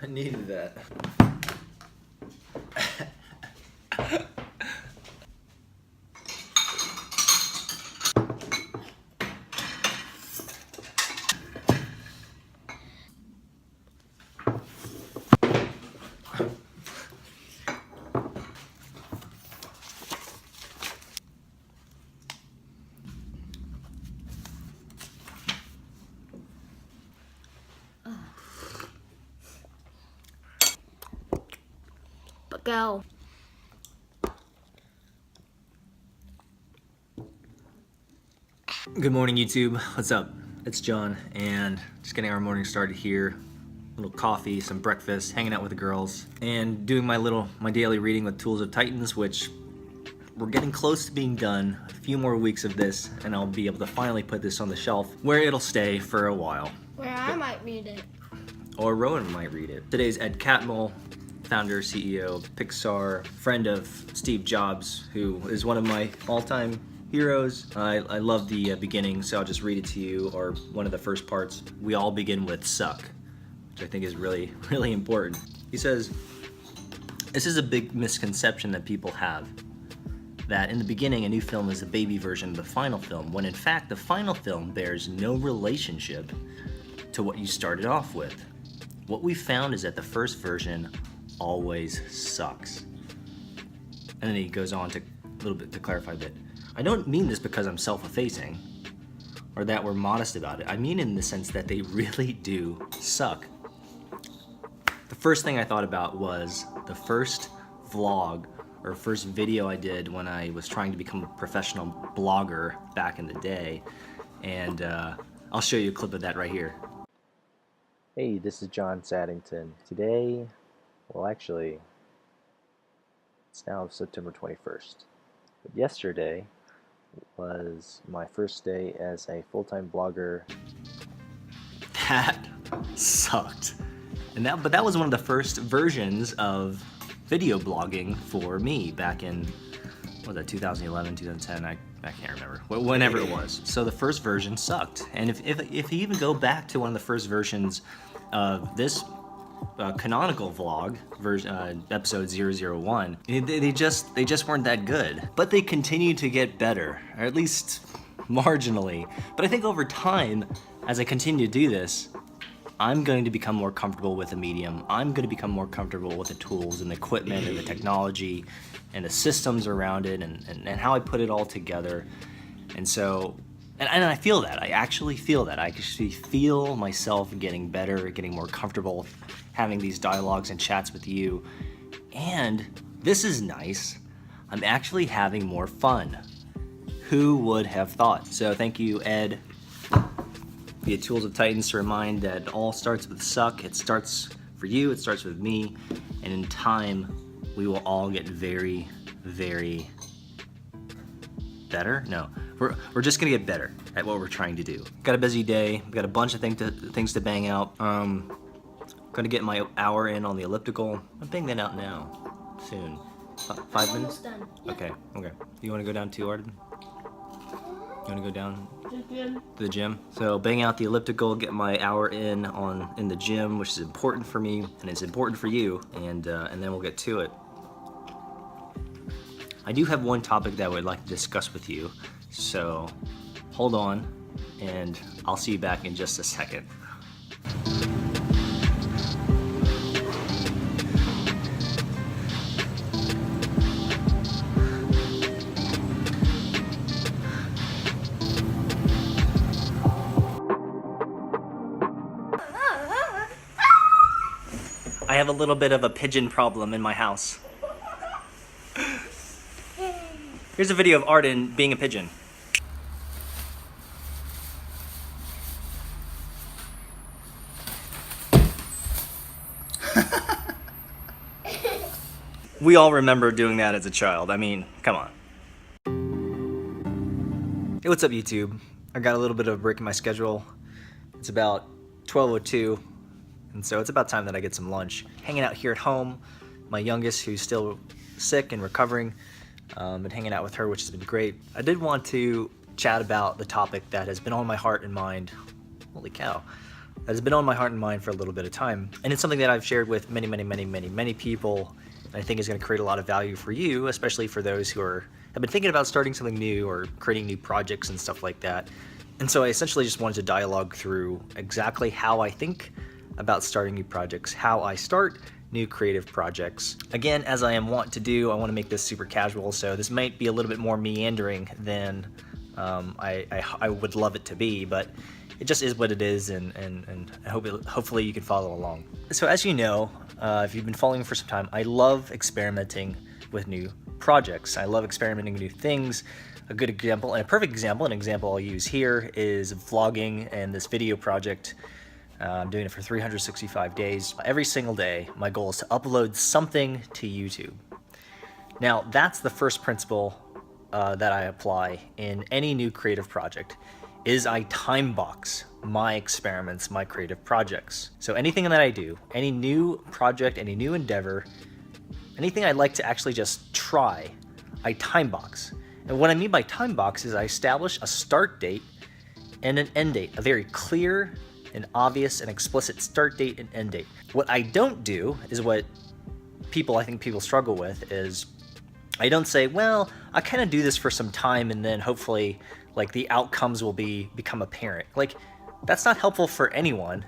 I needed that. But go. Good morning, YouTube. What's up? It's John, and just getting our morning started here. A little coffee, some breakfast, hanging out with the girls, and doing my daily reading with Tools of Titans, which we're getting close to being done. A few more weeks of this, and I'll be able to finally put this on the shelf where it'll stay for a while. Where I might read it. Or Rowan might read it. Today's Ed Catmull, founder, CEO of Pixar, friend of Steve Jobs, who is one of my all-time heroes. I love the beginning, so I'll just read it to you, or one of the first parts. We all begin with suck, which I think is really, really important. He says, this is a big misconception that people have, that in the beginning a new film is a baby version of the final film, when in fact the final film bears no relationship to what you started off with. What we found is that the first version always sucks. And then he goes on to a little bit to clarify that I don't mean this because I'm self-effacing or that we're modest about it. I mean in the sense that they really do suck. The first thing I thought about was the first vlog or first video I did when I was trying to become a professional blogger back in the day. And I'll show you a clip of that right here. Hey, this is John Saddington. Today, well actually, it's now September 21st. But yesterday was my first day as a full-time blogger. That sucked. But that was one of the first versions of video blogging for me back in, what was that, 2011, 2010? I can't remember. Whenever it was. So the first version sucked. And if you even go back to one of the first versions of this canonical vlog, episode 001, they just weren't that good. But they continue to get better, or at least marginally. But I think over time, as I continue to do this, I'm going to become more comfortable with the medium. I'm going to become more comfortable with the tools and the equipment and the technology and the systems around it and how I put it all together. And so, and I feel that. I actually feel that. I actually feel myself getting better, getting more comfortable having these dialogues and chats with you. And this is nice. I'm actually having more fun. Who would have thought? So thank you, Ed, via Tools of Titans, to remind that it all starts with suck. It starts for you, it starts with me, and in time, we will all get very, very better? No, we're just gonna get better at what we're trying to do. Got a busy day, got a bunch of things to bang out. Gonna get my hour in on the elliptical. I'm banging that out now, soon. 5 minutes? Done. Yep. Okay. You wanna go down too, Arden? You wanna go down to the gym? So bang out the elliptical, get my hour in the gym, which is important for me and it's important for you, and then we'll get to it. I do have one topic that I would like to discuss with you, so hold on, and I'll see you back in just a second. I have a little bit of a pigeon problem in my house. Here's a video of Arden being a pigeon. We all remember doing that as a child. I mean, come on. Hey, what's up, YouTube? I got a little bit of a break in my schedule. It's about 12:02, and so it's about time that I get some lunch. Hanging out here at home, my youngest, who's still sick and recovering, been hanging out with her, which has been great. I did want to chat about the topic that has been on my heart and mind, holy cow, that has been on my heart and mind for a little bit of time. And it's something that I've shared with many people, and I think is going to create a lot of value for you, especially for those who have been thinking about starting something new or creating new projects and stuff like that. And so I essentially just wanted to dialogue through exactly how I think about starting new projects, how I start new creative projects. Again, as I am wont to do, I want to make this super casual, so this might be a little bit more meandering than I would love it to be, but it just is what it is, and hopefully you can follow along. So as you know, if you've been following for some time, I love experimenting with new projects. I love experimenting with new things. A good example, and a perfect example, an example I'll use here is vlogging and this video project. I'm doing it for 365 days. Every single day, my goal is to upload something to YouTube. Now, that's the first principle that I apply in any new creative project, is I time box my experiments, my creative projects. So anything that I do, any new project, any new endeavor, anything I'd like to actually just try, I time box. And what I mean by time box is I establish a start date and an end date, a very clear and obvious and explicit start date and end date. What I don't do is what I think people struggle with is I don't say, well, I kind of do this for some time and then hopefully like the outcomes will become apparent. Like, that's not helpful for anyone.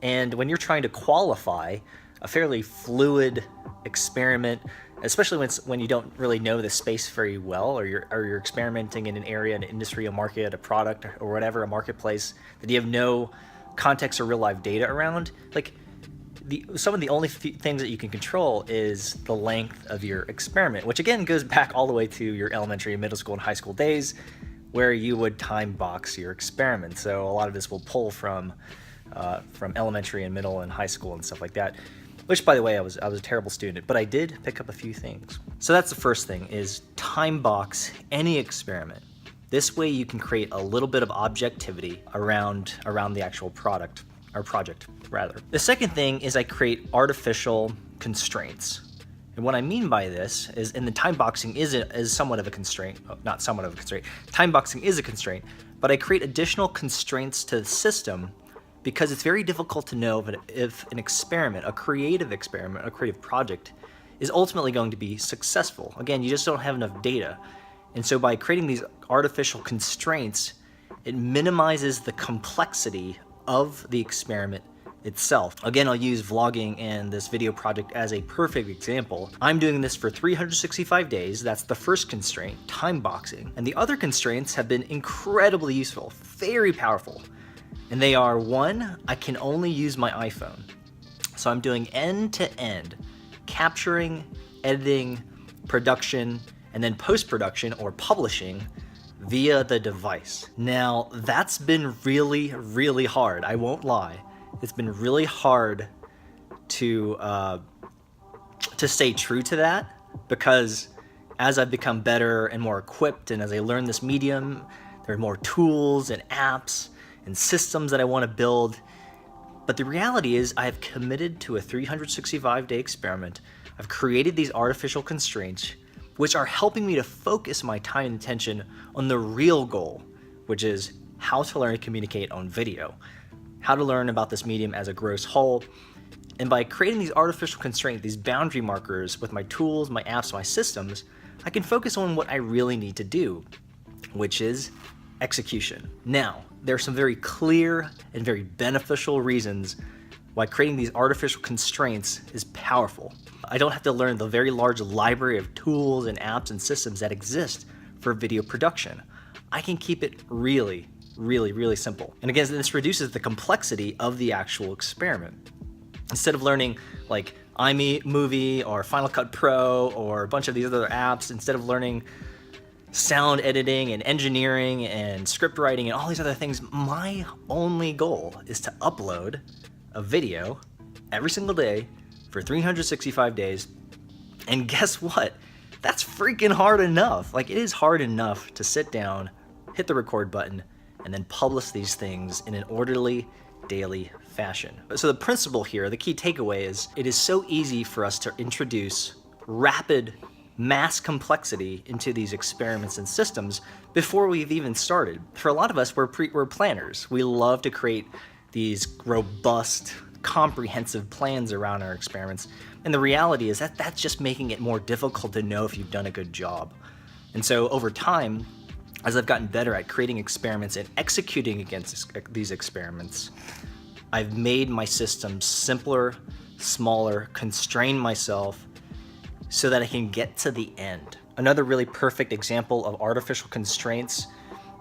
And when you're trying to qualify a fairly fluid experiment, especially when you don't really know the space very well, or you're experimenting in an area, an industry, a market, a product, or whatever, a marketplace that you have no context or real life data around, like some of the only things that you can control is the length of your experiment, which again goes back all the way to your elementary, middle school, and high school days, where you would time box your experiment. So a lot of this will pull from elementary and middle and high school and stuff like that. Which, by the way, I was a terrible student, but I did pick up a few things. So that's the first thing, is time box any experiment. This way you can create a little bit of objectivity around the actual product, or project, rather. The second thing is I create artificial constraints. And what I mean by this is, and the time boxing is somewhat of a constraint, not somewhat of a constraint, time boxing is a constraint, but I create additional constraints to the system because it's very difficult to know if an experiment, a creative project, is ultimately going to be successful. Again, you just don't have enough data. And so by creating these artificial constraints, it minimizes the complexity of the experiment itself. Again, I'll use vlogging and this video project as a perfect example. I'm doing this for 365 days. That's the first constraint, time boxing. And the other constraints have been incredibly useful, very powerful. And they are, one, I can only use my iPhone. So I'm doing end-to-end, capturing, editing, production, and then post-production or publishing via the device. Now, that's been really, really hard. I won't lie. It's been really hard to stay true to that, because as I've become better and more equipped, and as I learn this medium, there are more tools and apps and systems that I want to build. But the reality is I have committed to a 365-day experiment. I've created these artificial constraints, which are helping me to focus my time and attention on the real goal, which is how to learn to communicate on video, how to learn about this medium as a gross whole. And by creating these artificial constraints, these boundary markers with my tools, my apps, my systems, I can focus on what I really need to do, which is execution. Now, there are some very clear and very beneficial reasons why creating these artificial constraints is powerful. I don't have to learn the very large library of tools and apps and systems that exist for video production. I can keep it really, really, really simple. And again, this reduces the complexity of the actual experiment. Instead of learning like iMovie or Final Cut Pro or a bunch of these other apps, instead of learning sound editing and engineering and script writing and all these other things, my only goal is to upload a video every single day for 365 days. And guess what? That's freaking hard enough. Like, it is hard enough to sit down, hit the record button, and then publish these things in an orderly, daily fashion. So the principle here, the key takeaway is, it is so easy for us to introduce rapid mass complexity into these experiments and systems before we've even started. For a lot of us, we're planners. We love to create these robust, comprehensive plans around our experiments. And the reality is that that's just making it more difficult to know if you've done a good job. And so over time, as I've gotten better at creating experiments and executing against these experiments, I've made my system simpler, smaller, constrained myself so that I can get to the end. Another really perfect example of artificial constraints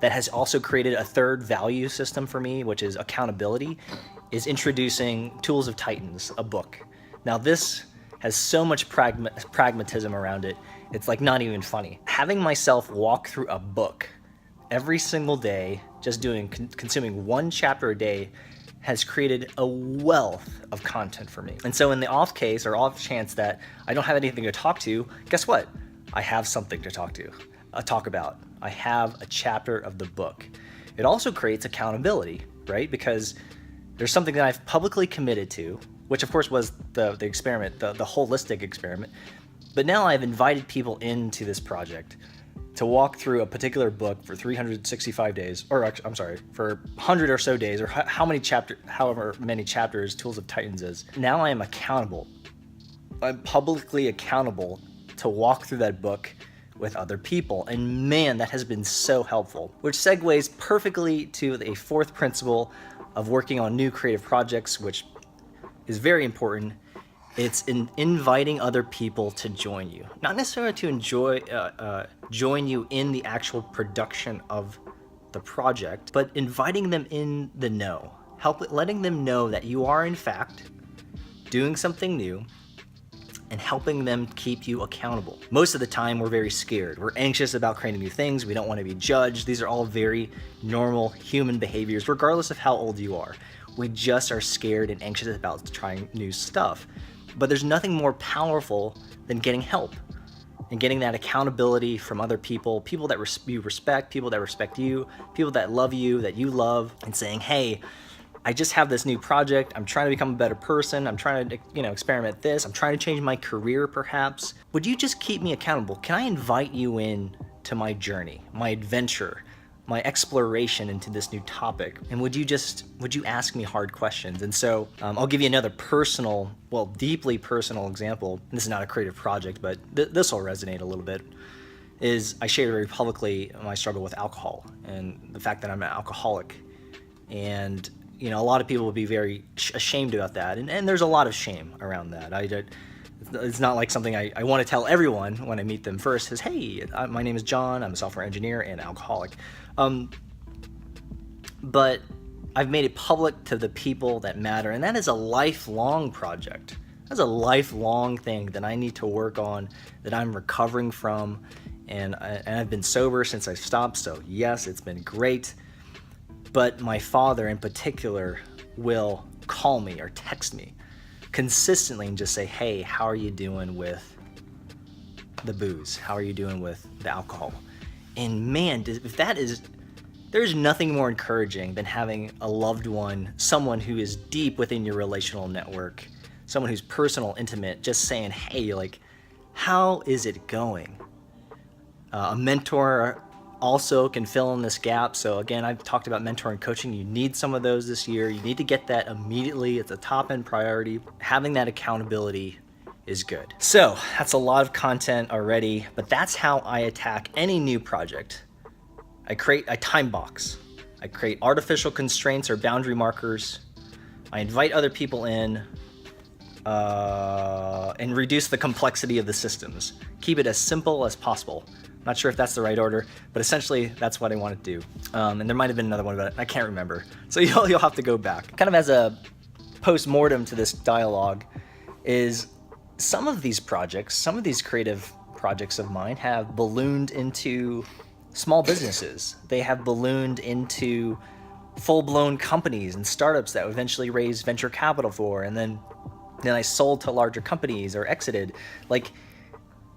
that has also created a third value system for me, which is accountability, is introducing Tools of Titans, a book. Now this has so much pragmatism around it, it's like not even funny. Having myself walk through a book every single day, just consuming one chapter a day, has created a wealth of content for me. And so in the off case or off chance that I don't have anything to talk to, guess what? I have something to talk about. I have a chapter of the book. It also creates accountability, right? Because there's something that I've publicly committed to, which of course was the experiment, the holistic experiment. But now I've invited people into this project to walk through a particular book for 365 days, or I'm sorry, for 100 or so days, or however many chapters Tools of Titans is. Now I am accountable. I'm publicly accountable to walk through that book with other people. And man, that has been so helpful. Which segues perfectly to a fourth principle of working on new creative projects, which is very important. It's inviting other people to join you. Not necessarily to join you in the actual production of the project, but inviting them in the know. Letting them know that you are in fact doing something new and helping them keep you accountable. Most of the time, we're very scared. We're anxious about creating new things. We don't want to be judged. These are all very normal human behaviors, regardless of how old you are. We just are scared and anxious about trying new stuff. But there's nothing more powerful than getting help and getting that accountability from other people, people that you respect, people that respect you, people that you love, and saying, hey, I just have this new project. I'm trying to become a better person. I'm trying to, experiment this. I'm trying to change my career, perhaps. Would you just keep me accountable? Can I invite you in to my journey, my adventure, my exploration into this new topic? And would you ask me hard questions? And so I'll give you another deeply personal example. This is not a creative project, but this will resonate a little bit. Is I shared very publicly my struggle with alcohol and the fact that I'm an alcoholic. And a lot of people would be very ashamed about that. And there's a lot of shame around that. It's not like something I want to tell everyone when I meet them first is, hey, my name is John, I'm a software engineer and alcoholic. But I've made it public to the people that matter, and that is a lifelong project. That's a lifelong thing that I need to work on, that I'm recovering from, and I've been sober since I stopped, so yes, it's been great. But my father in particular will call me or text me consistently and just say, hey, how are you doing with the booze? How are you doing with the alcohol? And man, there's nothing more encouraging than having a loved one, someone who is deep within your relational network, someone who's personal, intimate, just saying, hey, how is it going? A mentor also can fill in this gap. So again, I've talked about mentoring coaching. You need some of those this year. You need to get that immediately. It's a top end priority. Having that accountability is good. So that's a lot of content already, but that's how I attack any new project. I create a time box. I create artificial constraints or boundary markers. I invite other people in and reduce the complexity of the systems. Keep it as simple as possible. Not sure if that's the right order, but essentially that's what I want to do. And there might have been another one, but I can't remember. So you'll have to go back. Kind of as a post-mortem to this dialogue is some of these creative projects of mine have ballooned into small businesses. They have ballooned into full-blown companies and startups that eventually raise venture capital for, and then I sold to larger companies or exited.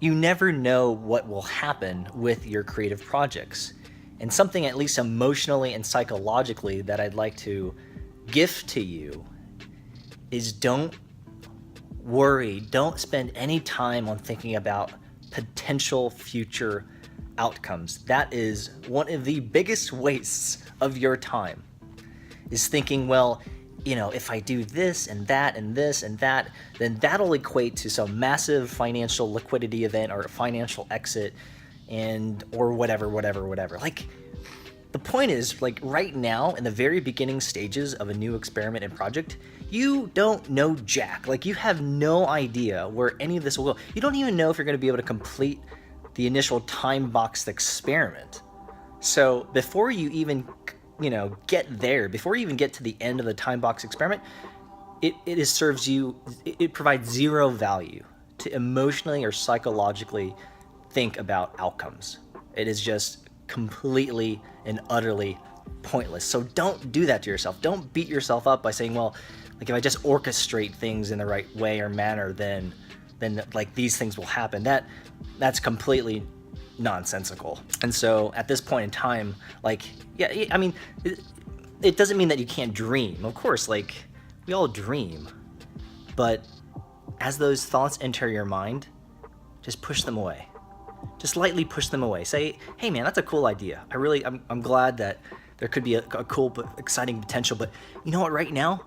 You never know what will happen with your creative projects. And something at least emotionally and psychologically that I'd like to gift to you is don't worry, don't spend any time on thinking about potential future outcomes. That is one of the biggest wastes of your time, is thinking, well, if I do this and that and this and that, then that'll equate to some massive financial liquidity event or a financial exit or whatever. Like, the point is, like, right now, in the very beginning stages of a new experiment and project, you don't know jack. Like, you have no idea where any of this will go. You don't even know if you're going to be able to complete the initial time-boxed experiment. So before you even, get there, before you even get to the end of the time-boxed experiment, it provides zero value to emotionally or psychologically think about outcomes. It is just completely and utterly pointless. So don't do that to yourself. Don't beat yourself up by saying, well, like, if I just orchestrate things in the right way or manner, then like these things will happen. That's completely nonsensical. And so at this point in time, like, yeah, I mean, it doesn't mean that you can't dream. Of course, like, we all dream, but as those thoughts enter your mind, just push them away. Just lightly push them away. Say, hey man, that's a cool idea. I'm glad that there could be a cool but exciting potential, but you know what, right now,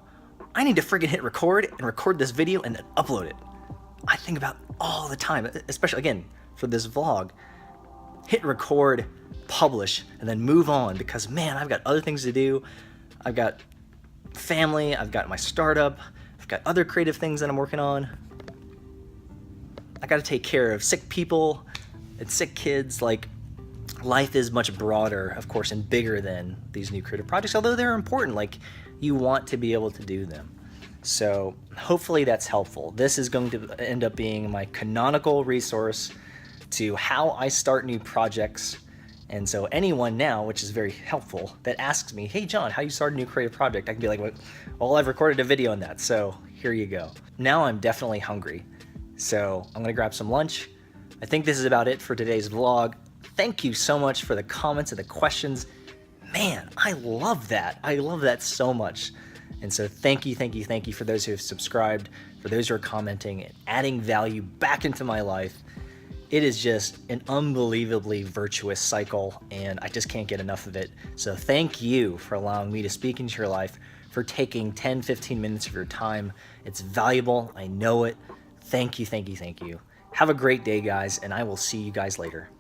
I need to friggin' hit record and record this video and then upload it. I think about all the time, especially, again, for this vlog. Hit record, publish, and then move on, because man, I've got other things to do. I've got family, I've got my startup, I've got other creative things that I'm working on. I gotta take care of sick people and sick kids. Like, life is much broader, of course, and bigger than these new creative projects, although they're important. Like, you want to be able to do them. So hopefully that's helpful. This is going to end up being my canonical resource to how I start new projects. And so anyone now, which is very helpful, that asks me, hey John, how you start a new creative project? I can be like, well, I've recorded a video on that, so here you go. Now I'm definitely hungry, so I'm gonna grab some lunch. I think this is about it for today's vlog. Thank you so much for the comments and the questions. Man, I love that. I love that so much. And so thank you for those who have subscribed, for those who are commenting and adding value back into my life. It is just an unbelievably virtuous cycle, and I just can't get enough of it. So thank you for allowing me to speak into your life, for taking 10, 15 minutes of your time. It's valuable, I know it. Thank you. Have a great day, guys, and I will see you guys later.